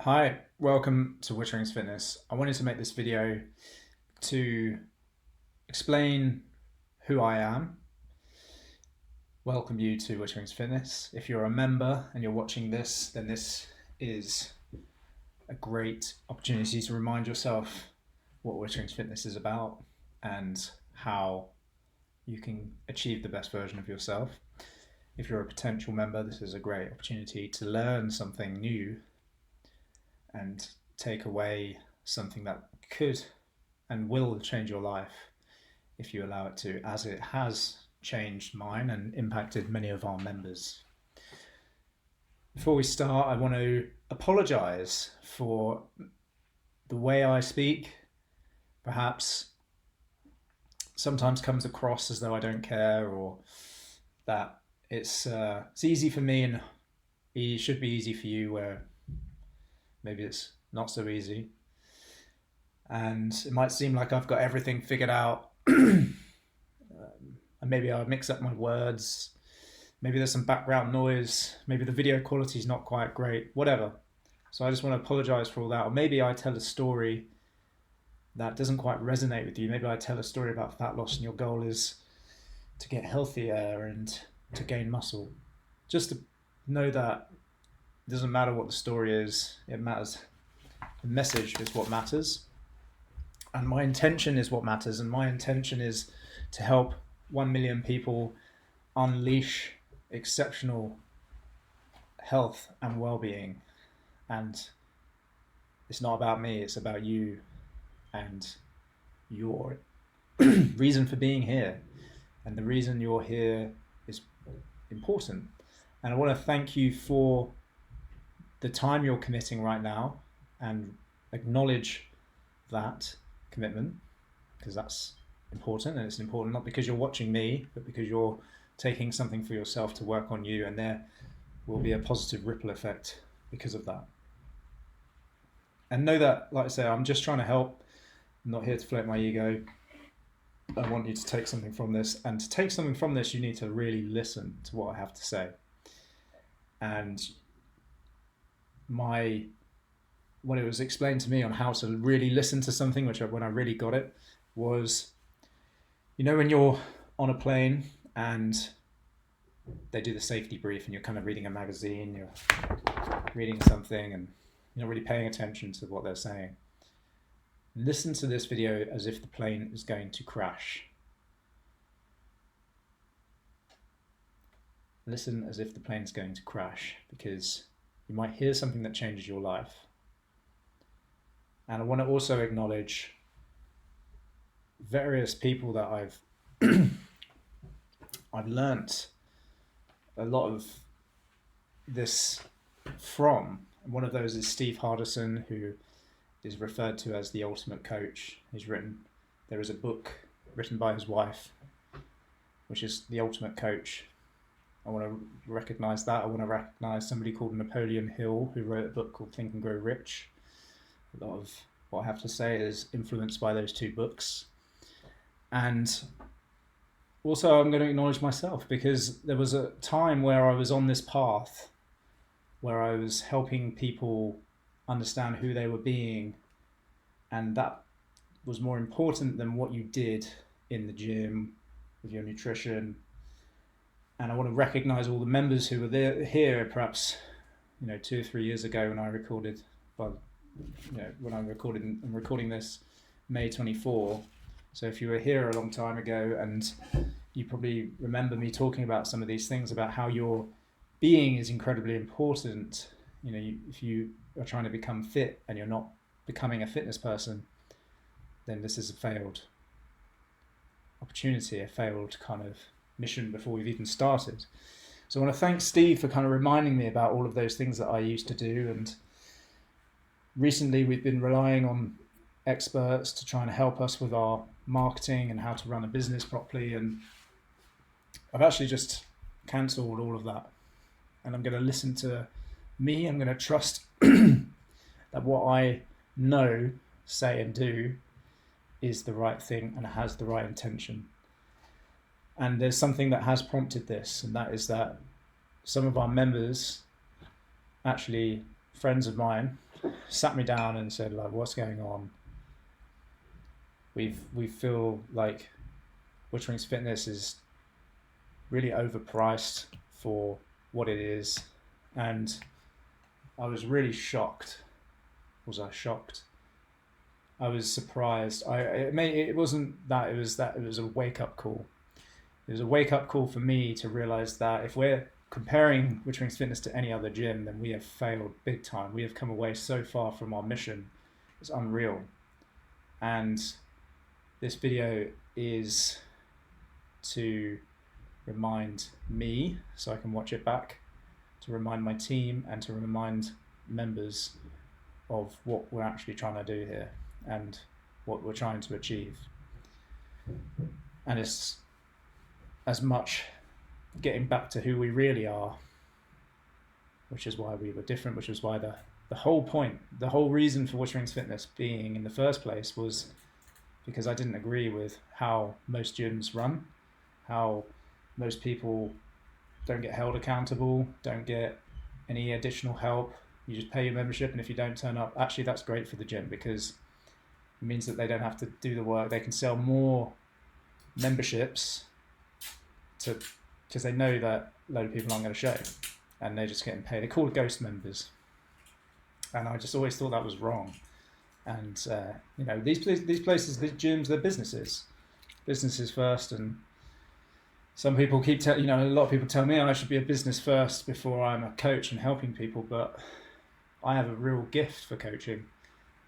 Hi, welcome to Witterings Fitness. I wanted to make this video to explain who I am, welcome you to Witterings Fitness. If you're a member and you're watching this, then this is a great opportunity to remind yourself what Witterings Fitness is about and how you can achieve the best version of yourself. If you're a potential member, this is a great opportunity to learn something new and take away something that could and will change your life if you allow it to, as it has changed mine and impacted many of our members. Before we start, I want to apologise for the way I speak. Perhaps sometimes comes across as though I don't care, or that it's easy for me and it should be easy for you, where maybe it's not so easy. And it might seem like I've got everything figured out. And maybe I mix up my words. Maybe there's some background noise. Maybe the video quality is not quite great, whatever. So I just want to apologize for all that. Or maybe I tell a story that doesn't quite resonate with you. Maybe I tell a story about fat loss and your goal is to get healthier and to gain muscle. Just to know that it doesn't matter what the story is, it matters. The message is what matters. And my intention is what matters. And my intention is to help 1 million people unleash exceptional health and well-being. And it's not about me, it's about you and your reason for being here. And the reason you're here is important. And I want to thank you for the time you're committing right now and acknowledge that commitment, because that's important. And it's important not because you're watching me, but because you're taking something for yourself to work on you, and there will be a positive ripple effect because of that. And know that, like I say, I'm just trying to help. I'm not here to float my ego. I want you to take something from this, and to take something from this you need to really listen to what I have to say. And what it was explained to me on how to really listen to something, which when I really got it, was, you know, when you're on a plane and they do the safety brief and you're kind of reading a magazine, you're reading something and you're not really paying attention to what they're saying. Listen to this video as if the plane is going to crash. Listen as if the plane is going to crash, because you might hear something that changes your life. And I want to also acknowledge various people that I've learnt a lot of this from. One of those is Steve Hardison, who is referred to as the ultimate coach. There is a book written by his wife, which is The Ultimate Coach. I want to recognize that. I want to recognize somebody called Napoleon Hill, who wrote a book called Think and Grow Rich. A lot of what I have to say is influenced by those two books. And also I'm going to acknowledge myself, because there was a time where I was on this path where I was helping people understand who they were being, and that was more important than what you did in the gym with your nutrition. And I want to recognize all the members who were here perhaps 2 or 3 years ago when I recorded, I'm recording this May 24. So if you were here a long time ago, and you probably remember me talking about some of these things, about how your being is incredibly important. If you are trying to become fit and you're not becoming a fitness person, then this is a failed opportunity, a failed kind of mission before we've even started. So I want to thank Steve for kind of reminding me about all of those things that I used to do. And recently we've been relying on experts to try and help us with our marketing and how to run a business properly. And I've actually just cancelled all of that. And I'm going to listen to me. I'm going to trust that what I know, say and do is the right thing and has the right intention. And there's something that has prompted this, and that is that some of our members, actually friends of mine, sat me down and said, like, what's going on? We feel like Witcherings Fitness is really overpriced for what it is, and I was really shocked. Was I shocked? I was surprised. It wasn't that. It was a wake up call. It was a wake up call for me to realize that if we're comparing Witcherings Fitness to any other gym, then we have failed big time. We have come away so far from our mission. It's unreal. And this video is to remind me, so I can watch it back, to remind my team, and to remind members of what we're actually trying to do here and what we're trying to achieve. And it's as much getting back to who we really are, which is why we were different, which is why the whole point, the whole reason for Witcherings Fitness being in the first place was because I didn't agree with how most gyms run, how most people don't get held accountable, don't get any additional help. You just pay your membership, and if you don't turn up, actually that's great for the gym because it means that they don't have to do the work. They can sell more memberships because they know that a load of people aren't going to show, and they're just getting paid. They're called ghost members, and I just always thought that was wrong. And you know, these places, these gyms, they're businesses first. And some people keep a lot of people tell me I should be a business first before I'm a coach and helping people, but I have a real gift for coaching,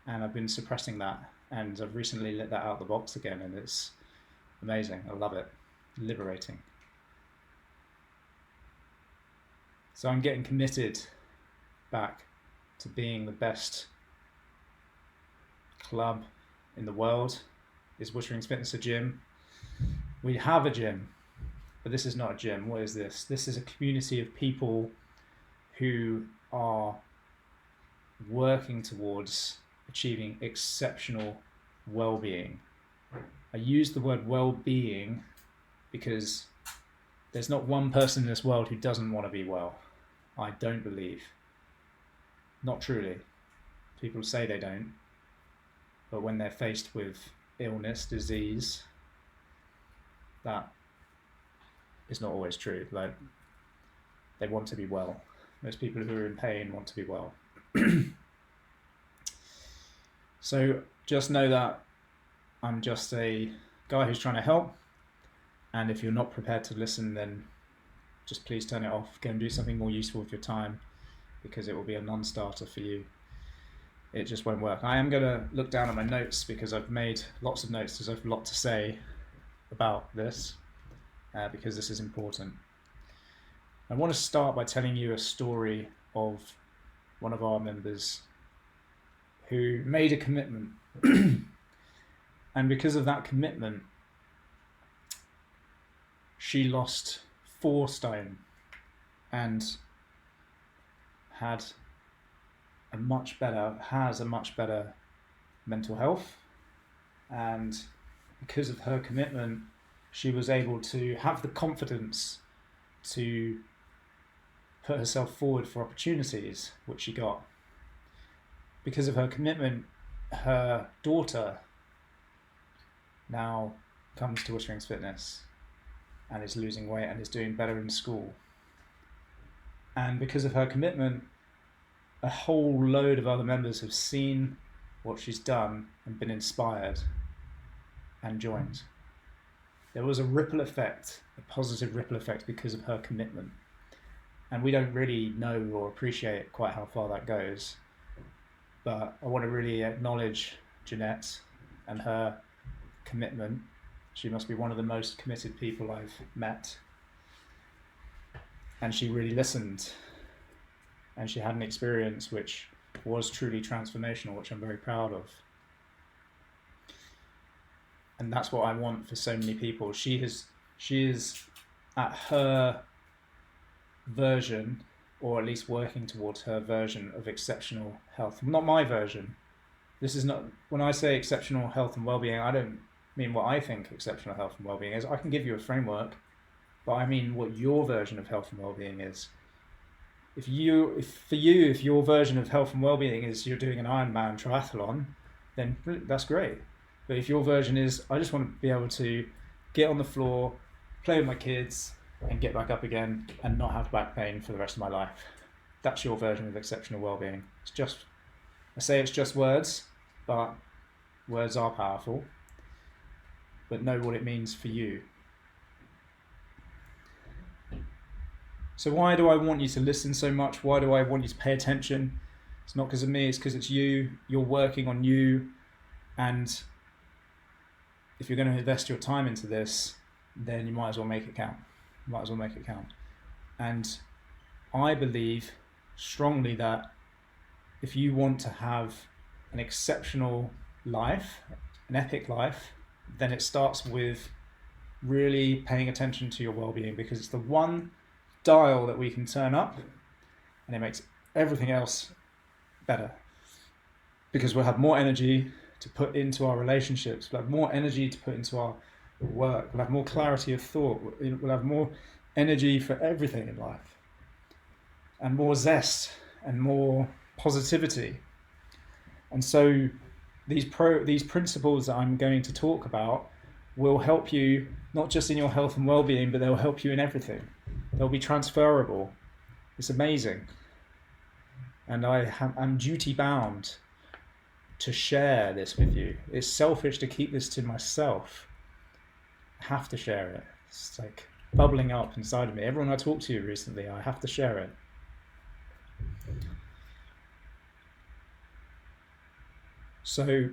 and I've been suppressing that, and I've recently let that out of the box again, and it's amazing. I love it. Liberating. So I'm getting committed back to being the best club in the world. Is Witcherings Fitness a gym? We have a gym, but this is not a gym. What is this? This is a community of people who are working towards achieving exceptional well-being. I use the word well-being because there's not one person in this world who doesn't want to be well. I don't believe. Not truly. People say they don't, but when they're faced with illness, disease, that is not always true. Like, they want to be well. Most people who are in pain want to be well. So just know that I'm just a guy who's trying to help, and if you're not prepared to listen, then just please turn it off. Go and do something more useful with your time, because it will be a non-starter for you. It just won't work. I am going to look down at my notes because I've made lots of notes because I have a lot to say about this, because this is important. I want to start by telling you a story of one of our members who made a commitment. And because of that commitment, she lost 4 stone and has a much better mental health. And because of her commitment, she was able to have the confidence to put herself forward for opportunities, which she got. Because of her commitment, her daughter now comes to Witcherings Fitness and is losing weight and is doing better in school. And because of her commitment, a whole load of other members have seen what she's done and been inspired and joined. There was a ripple effect, a positive ripple effect, because of her commitment. And we don't really know or appreciate quite how far that goes. But I want to really acknowledge Jeanette and her commitment. She must be one of the most committed people I've met. And she really listened. And she had an experience which was truly transformational, which I'm very proud of. And that's what I want for so many people. She is at her version, or at least working towards her version of exceptional health. Not my version. This is not, when I say exceptional health and well-being, I don't mean what I think exceptional health and well-being is. I can give you a framework, but I mean what your version of health and well-being is. If your version of health and well-being is you're doing an Ironman triathlon, then that's great. But if your version is, I just want to be able to get on the floor, play with my kids, and get back up again and not have back pain for the rest of my life, that's your version of exceptional well-being. It's just, I say it's just words, but words are powerful. But know what it means for you. So why do I want you to listen so much? Why do I want you to pay attention? It's not because of me, it's because it's you. You're working on you. And if you're going to invest your time into this, then you might as well make it count. You might as well make it count. And I believe strongly that if you want to have an exceptional life, an epic life, then it starts with really paying attention to your well-being, because it's the one dial that we can turn up and it makes everything else better, because we'll have more energy to put into our relationships, we'll have more energy to put into our work, we'll have more clarity of thought, we'll have more energy for everything in life, and more zest and more positivity. And so these principles that I'm going to talk about will help you not just in your health and well-being, but they'll help you in everything. They'll be transferable. It's amazing. And I'm duty bound to share this with you. It's selfish to keep this to myself. I have to share it. It's like bubbling up inside of me. Everyone I talked to recently, I have to share it. So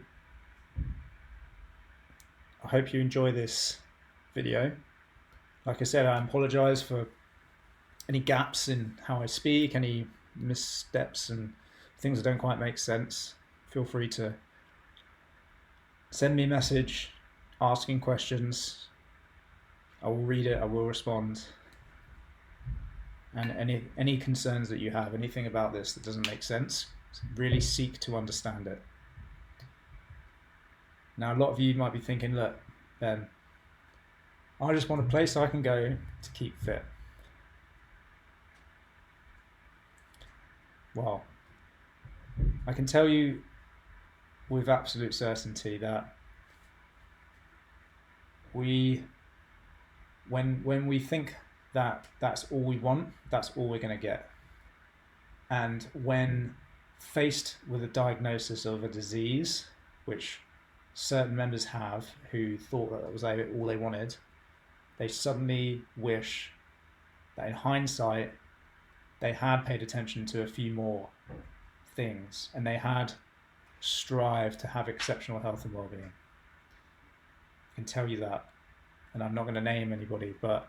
I hope you enjoy this video. Like I said, I apologise for any gaps in how I speak, any missteps and things that don't quite make sense. Feel free to send me a message asking questions. I will read it, I will respond. And any concerns that you have, anything about this that doesn't make sense, really seek to understand it. Now, a lot of you might be thinking, look, Ben, I just want a place I can go to keep fit. Well, I can tell you with absolute certainty that when we think that that's all we want, that's all we're going to get. And when faced with a diagnosis of a disease, which certain members have who thought that was all they wanted, they suddenly wish that in hindsight they had paid attention to a few more things and they had strived to have exceptional health and well-being. I can tell you that, and I'm not going to name anybody, but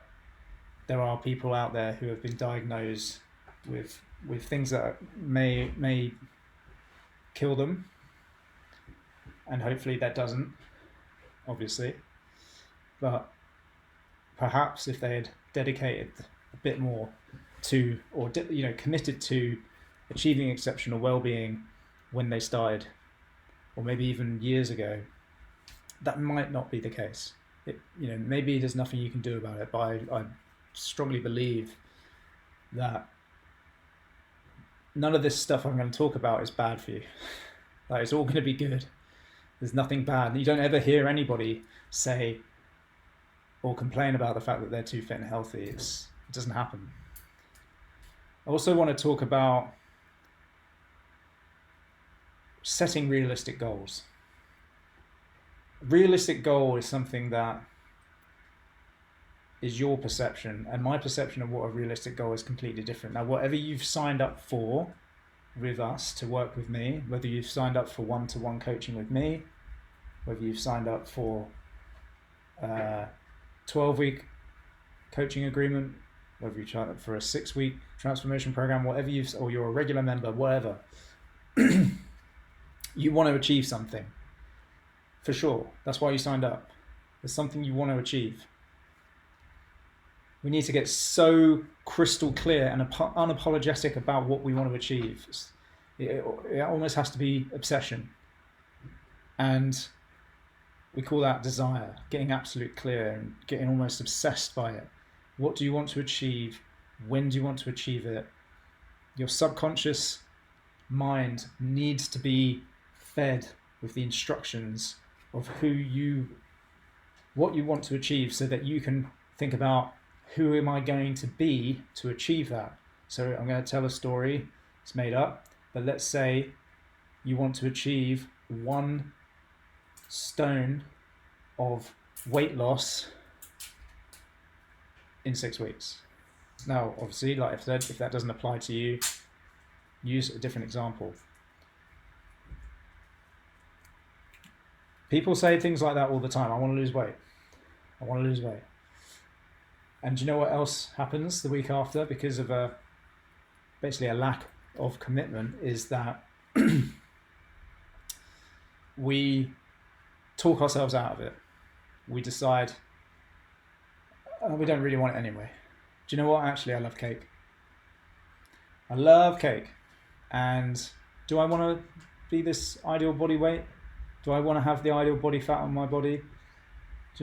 there are people out there who have been diagnosed with things that may kill them, and hopefully that doesn't, obviously, but perhaps if they had dedicated a bit more to, or committed to achieving exceptional well-being when they started, or maybe even years ago, that might not be the case. Maybe there's nothing you can do about it, but I strongly believe that none of this stuff I'm going to talk about is bad for you. Like, it's all going to be good. There's nothing bad. You don't ever hear anybody say or complain about the fact that they're too fit and healthy. It doesn't happen. I also want to talk about setting realistic goals. A realistic goal is something that is your perception, and my perception of what a realistic goal is completely different. Now, whatever you've signed up for with us to work with me, whether you've signed up for one-to-one coaching with me, whether you've signed up for a 12-week coaching agreement, whether you signed up for a 6-week transformation program, whatever or you're a regular member, whatever, you want to achieve something, for sure. That's why you signed up. There's something you want to achieve. We need to get so crystal clear and unapologetic about what we want to achieve. It almost has to be obsession. And we call that desire, getting absolute clear and getting almost obsessed by it. What do you want to achieve? When do you want to achieve it? Your subconscious mind needs to be fed with the instructions of what you want to achieve, so that you can think about, who am I going to be to achieve that? So I'm going to tell a story, it's made up, but let's say you want to achieve 1 stone of weight loss in 6 weeks. Now, obviously, like if that doesn't apply to you, use a different example. People say things like that all the time. I want to lose weight. I want to lose weight. And do you know what else happens the week after, because of basically a lack of commitment, is that we talk ourselves out of it. We decide we don't really want it anyway. Do you know what? Actually, I love cake. I love cake. And do I want to be this ideal body weight? Do I want to have the ideal body fat on my body? Do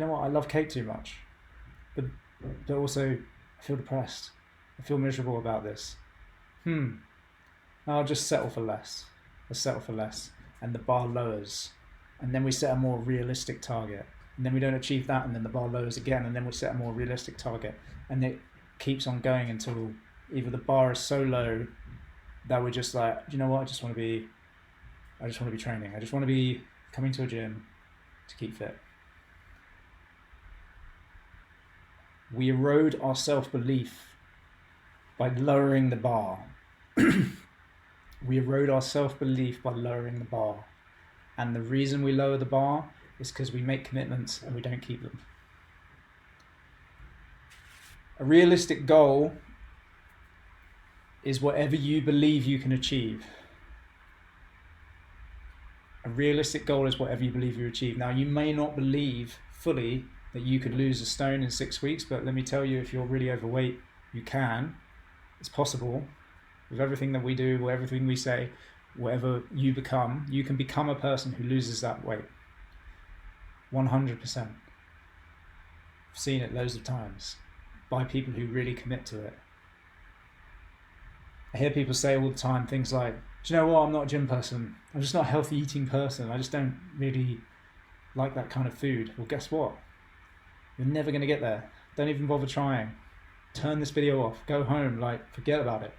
you know what? I love cake too much. But also, I feel depressed. I feel miserable about this. I'll just settle for less. I'll settle for less. And the bar lowers. And then we set a more realistic target. And then we don't achieve that, and then the bar lowers again, and then we set a more realistic target. And it keeps on going until either the bar is so low that we're just like, you know what, I just want to be training. I just want to be coming to a gym to keep fit. We erode our self-belief by lowering the bar. We erode our self-belief by lowering the bar. And the reason we lower the bar is because we make commitments and we don't keep them. A realistic goal is whatever you believe you can achieve. A realistic goal is whatever you believe you achieve. Now, you may not believe fully that you could lose a stone in 6 weeks, but let me tell you, if you're really overweight, you can. It's possible. With everything that we do, with everything we say, whatever you become, you can become a person who loses that weight. 100%. I've seen it loads of times by people who really commit to it. I hear people say all the time things like, do you know what, I'm not a gym person. I'm just not a healthy eating person. I just don't really like that kind of food. Well, guess what? You're never going to get there. Don't even bother trying. Turn this video off. Go home. Forget about it.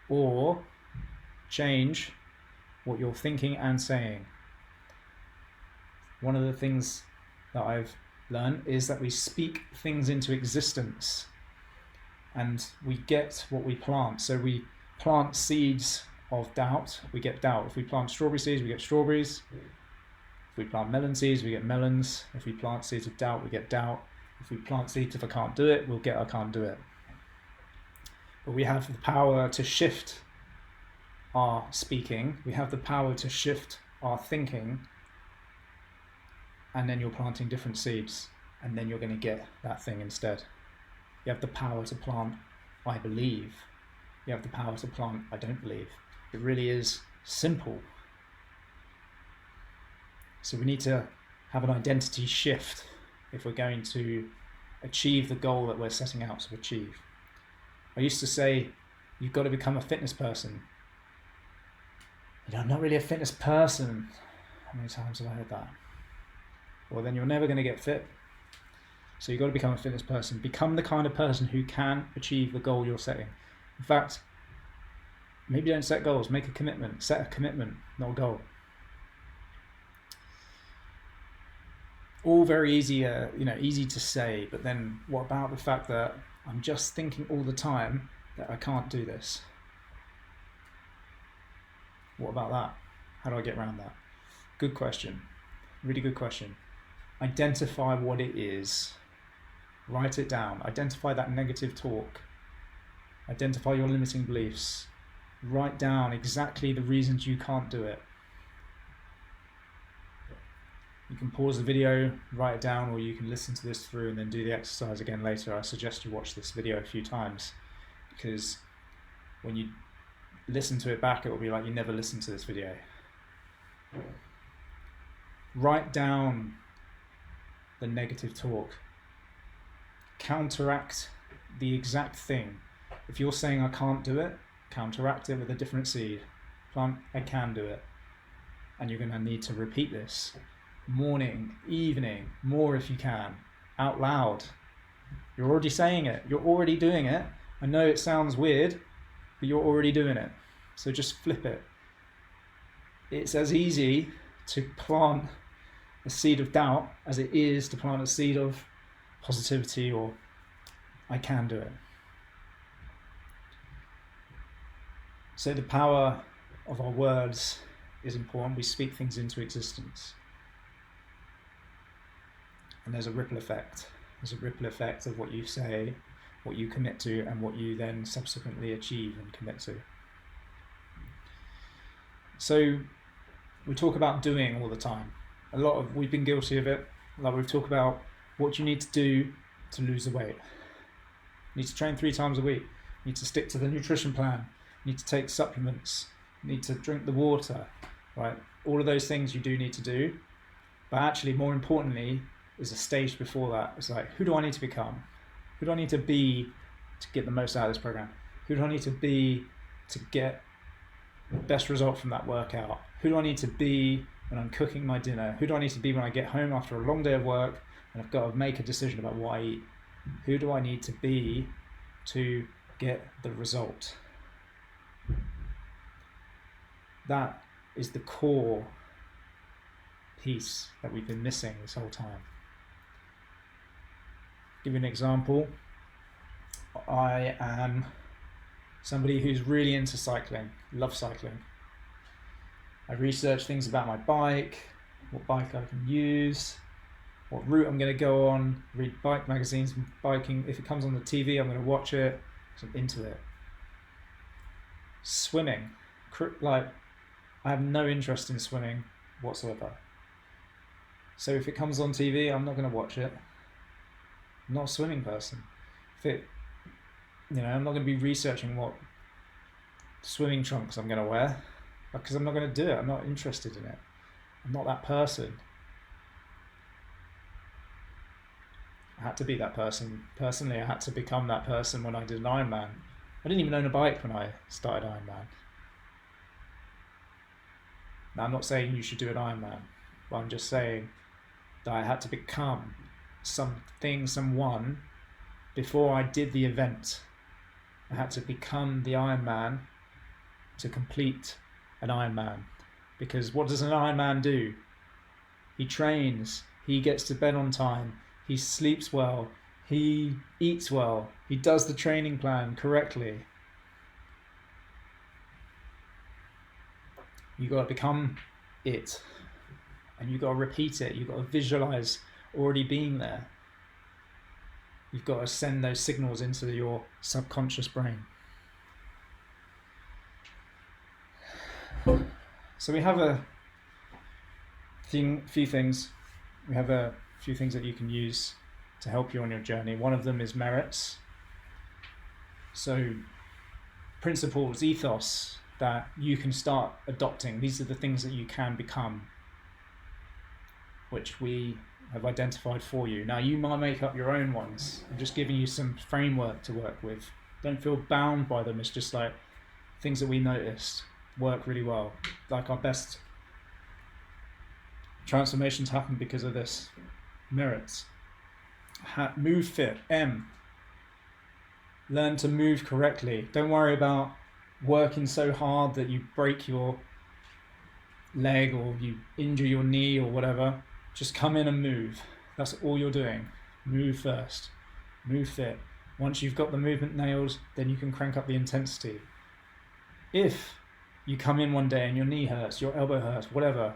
Or change what you're thinking and saying. One of the things that I've learned is that we speak things into existence, and we get what we plant. So we plant seeds of doubt, we get doubt. If we plant strawberry seeds, we get strawberries. If we plant melon seeds, we get melons. If we plant seeds of doubt, we get doubt. If we plant seeds of I can't do it, we'll get I can't do it. But we have the power to shift our speaking. We have the power to shift our thinking. And then you're planting different seeds. And then you're going to get that thing instead. You have the power to plant I believe. You have the power to plant I don't believe. It really is simple. So we need to have an identity shift if we're going to achieve the goal that we're setting out to achieve. I used to say, you've got to become a fitness person. I'm not really a fitness person. How many times have I heard that? Well, then you're never going to get fit. So you've got to become a fitness person. Become the kind of person who can achieve the goal you're setting. In fact, maybe don't set goals, make a commitment. Set a commitment, not a goal. All very easy, easy to say, but then what about the fact that I'm just thinking all the time that I can't do this? What about that? How do I get around that? Good question. Really good question. Identify what it is. Write it down. Identify that negative talk. Identify your limiting beliefs. Write down exactly the reasons you can't do it. You can pause the video, write it down, or you can listen to this through and then do the exercise again later. I suggest you watch this video a few times, because when you listen to it back, it will be like you never listened to this video. Write down the negative talk. Counteract the exact thing. If you're saying I can't do it, counteract it with a different seed. Plant, I can do it. And you're going to need to repeat this morning, evening, more if you can, out loud. You're already saying it. You're already doing it. I know it sounds weird, but you're already doing it. So just flip it. It's as easy to plant a seed of doubt as it is to plant a seed of positivity or I can do it. So the power of our words is important. We speak things into existence. And there's a ripple effect. There's a ripple effect of what you say, what you commit to, and what you then subsequently achieve and commit to. So we talk about doing all the time. We've been guilty of it. Like we've talked about what you need to do to lose the weight. You need to train 3 times a week. You need to stick to the nutrition plan. You need to take supplements. You need to drink the water, right? All of those things you do need to do. But actually, more importantly, is a stage before that. It's like, who do I need to become? Who do I need to be to get the most out of this program? Who do I need to be to get the best result from that workout? Who do I need to be when I'm cooking my dinner? Who do I need to be when I get home after a long day of work and I've got to make a decision about what I eat? Who do I need to be to get the result? That is the core piece that we've been missing this whole time. Give you an example. I am somebody who's really into cycling, love cycling. I research things about my bike, what bike I can use, what route I'm going to go on, read bike magazines, biking. If it comes on the TV, I'm going to watch it, because I'm into it. Swimming. Like, I have no interest in swimming whatsoever. So if it comes on TV, I'm not going to watch it. I'm not a swimming person. I'm not going to be researching what swimming trunks I'm going to wear, because I'm not going to do it. I'm not interested in it. I'm not that person. I had to be that person. Personally, I had to become that person when I did an Ironman. I didn't even own a bike when I started Ironman. Now, I'm not saying you should do an Ironman, but I'm just saying that I had to become someone before I did the event. I had to become the Ironman to complete an Ironman. Because what does an Ironman do? He trains, he gets to bed on time, he sleeps well, he eats well, he does the training plan correctly. You got to become it, and you got to repeat it. You got to visualize already being there. You've got to send those signals into your subconscious brain. So we have a few things. We have a few things that you can use to help you on your journey. One of them is merits. So principles, ethos that you can start adopting. These are the things that you can become, which we have identified for you. Now you might make up your own ones. I'm just giving you some framework to work with. Don't feel bound by them. It's just like things that we noticed work really well. Like our best transformations happen because of this. Merits. MOVEFIT. M. Learn to move correctly. Don't worry about working so hard that you break your leg or you injure your knee or whatever. Just come in and move. That's all you're doing. Move first. MOVEFIT. Once you've got the movement nailed, then you can crank up the intensity. If you come in one day and your knee hurts, your elbow hurts, whatever,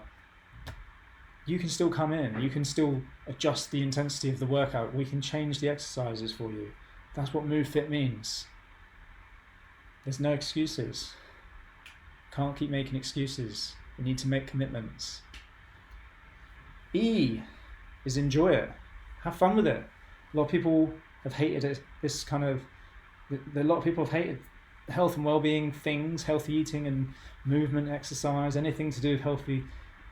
you can still come in. You can still adjust the intensity of the workout. We can change the exercises for you. That's what MOVEFIT means. There's no excuses. Can't keep making excuses. We need to make commitments. E is enjoy it. Have fun with it. A lot of people have hated it. A lot of people have hated health and well-being things, healthy eating and movement, exercise, anything to do with healthy.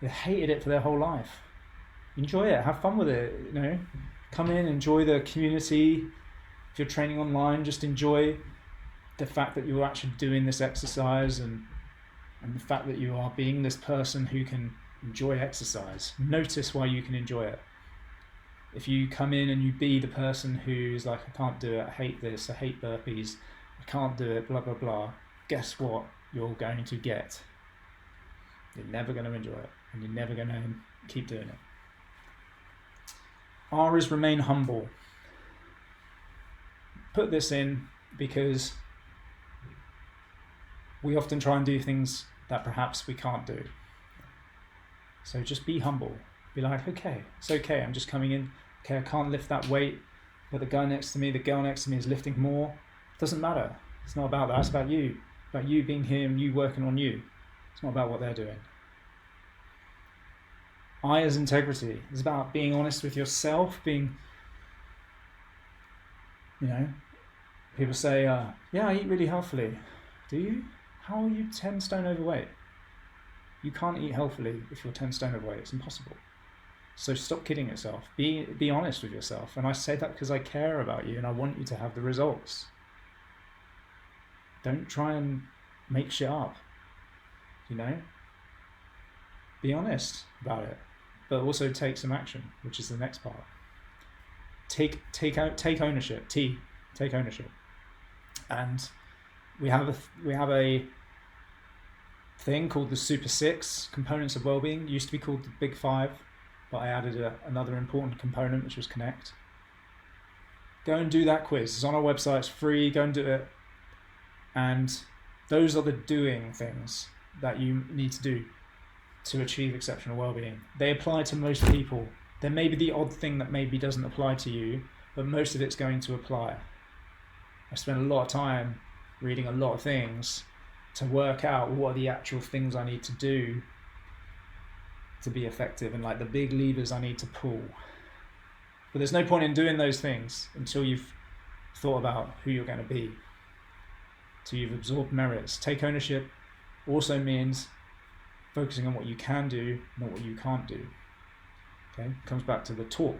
They hated it for their whole life. Enjoy it. Have fun with it. Come in, enjoy the community. If you're training online, just enjoy the fact that you're actually doing this exercise and the fact that you are being this person who can enjoy exercise. Notice why you can enjoy it. If you come in and you be the person who's like, I can't do it, I hate this, I hate burpees, I can't do it, blah, blah, blah, guess what you're going to get? You're never going to enjoy it, and you're never going to keep doing it. R is remain humble. Put this in because we often try and do things that perhaps we can't do. So just be humble. Be like, okay, it's okay, I'm just coming in. Okay, I can't lift that weight, but the guy next to me, the girl next to me is lifting more. It doesn't matter. It's not about that. It's about you. About you being him, you working on you. It's not about what they're doing. I is integrity. It's about being honest with yourself, being, people say, yeah, I eat really healthily. Do you? How are you 10 stone overweight? You can't eat healthily if you're 10 stone overweight. It's impossible. So stop kidding yourself. Be honest with yourself. And I say that because I care about you and I want you to have the results. Don't try and make shit up. Be honest about it, but also take some action, which is the next part. Take ownership. Take ownership. And we have a thing called the Super 6 components of wellbeing. It used to be called the Big 5, but I added another important component, which was connect. Go and do that quiz. It's on our website. It's free. Go and do it. And those are the doing things that you need to do to achieve exceptional well-being. They apply to most people. There may be the odd thing that maybe doesn't apply to you, but most of it's going to apply. I spent a lot of time reading a lot of things to work out what are the actual things I need to do to be effective and like the big levers I need to pull. But there's no point in doing those things until you've thought about who you're going to be. Till you've absorbed merits. Take ownership also means focusing on what you can do, not what you can't do. Okay, comes back to the talk.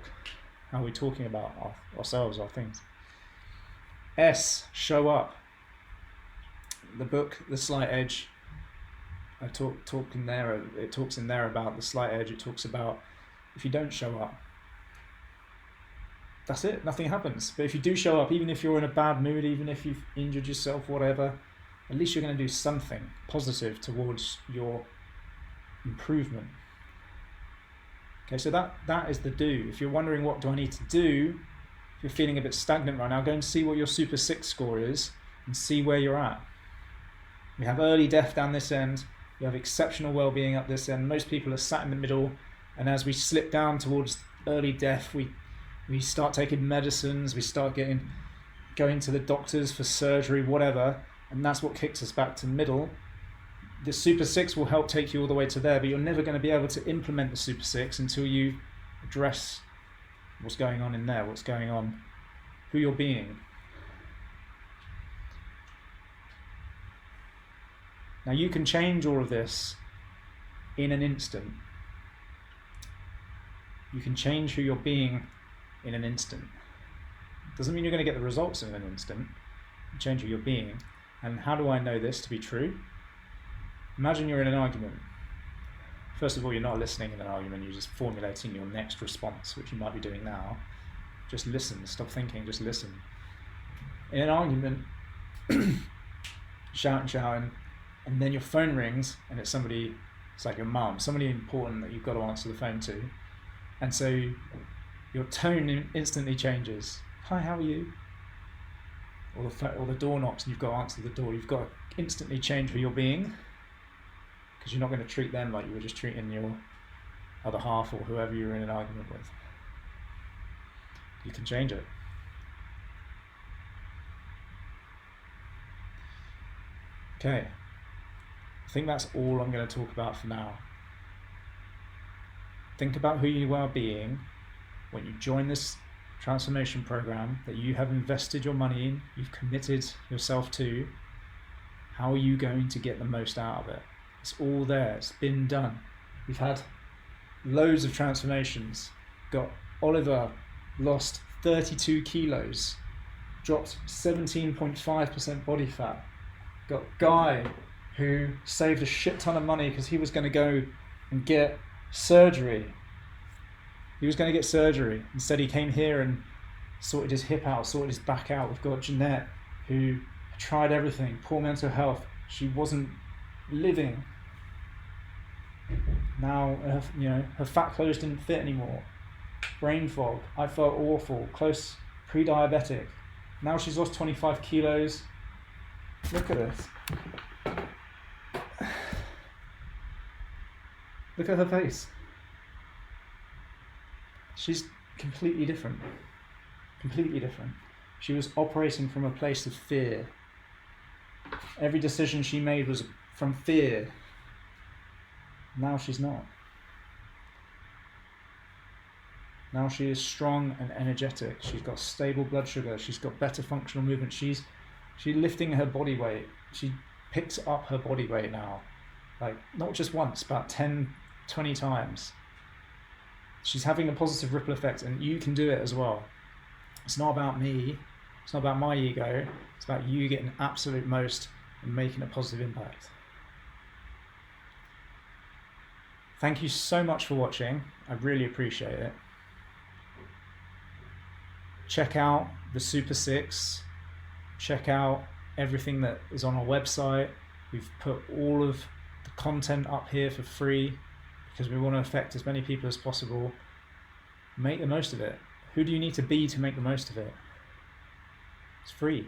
How are we talking about ourselves, our things? S, show up. The book, The Slight Edge, I talk in there. It talks in there about the slight edge. It talks about if you don't show up, that's it. Nothing happens. But if you do show up, even if you're in a bad mood, even if you've injured yourself, whatever, at least you're going to do something positive towards your improvement. Okay, so that is the do. If you're wondering what do I need to do, if you're feeling a bit stagnant right now, go and see what your Super 6 score is and see where you're at. We have early death down this end. We have exceptional well-being up this end. Most people are sat in the middle, and as we slip down towards early death, we start taking medicines, we start going to the doctors for surgery, whatever, and that's what kicks us back to middle. The Super 6 will help take you all the way to there, but you're never going to be able to implement the Super 6 until you address what's going on in there, what's going on, who you're being. Now you can change all of this in an instant. You can change who you're being in an instant. Doesn't mean you're going to get the results in an instant. You change who you're being. And how do I know this to be true? Imagine you're in an argument. First of all, you're not listening in an argument, you're just formulating your next response, which you might be doing now. Just listen, stop thinking, just listen. In an argument, shouting, and then your phone rings and it's like your mum, somebody important that you've got to answer the phone to. And so your tone instantly changes. Hi, how are you? Or the door knocks and you've got to answer the door. You've got to instantly change who you're being, because you're not going to treat them like you were just treating your other half or whoever you're in an argument with. You can change it. Okay, I think that's all I'm going to talk about for now. Think about who you are being when you join this transformation program that you have invested your money in, you've committed yourself to. How are you going to get the most out of it? It's all there, it's been done. We've had loads of transformations. Got Oliver lost 32 kilos dropped 17.5% body fat. Got a guy who saved a shit ton of money because he was going to go and get surgery. He was going to get surgery. Instead, he came here and sorted his hip out, sorted his back out. We've got Jeanette, who tried everything. Poor mental health. She wasn't living. Now, her fat clothes didn't fit anymore. Brain fog. I felt awful. Close pre-diabetic. Now she's lost 25 kilos. Look at this. Look at her face. She's completely different. Completely different. She was operating from a place of fear. Every decision she made was from fear. Now she's not. Now she is strong and energetic. She's got stable blood sugar. She's got better functional movement. She's lifting her body weight. She picks up her body weight now. Like, not just once, about 10, 20 times. She's having a positive ripple effect, and you can do it as well. It's not about me. It's not about my ego. It's about you getting absolute most and making a positive impact. Thank you so much for watching. I really appreciate it. Check out the Super 6. Check out everything that is on our website. We've put all of the content up here for free because we want to affect as many people as possible. Make the most of it. Who do you need to be to make the most of it? It's free.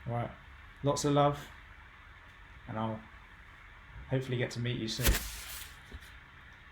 All right. Lots of love, and I'll hopefully get to meet you soon.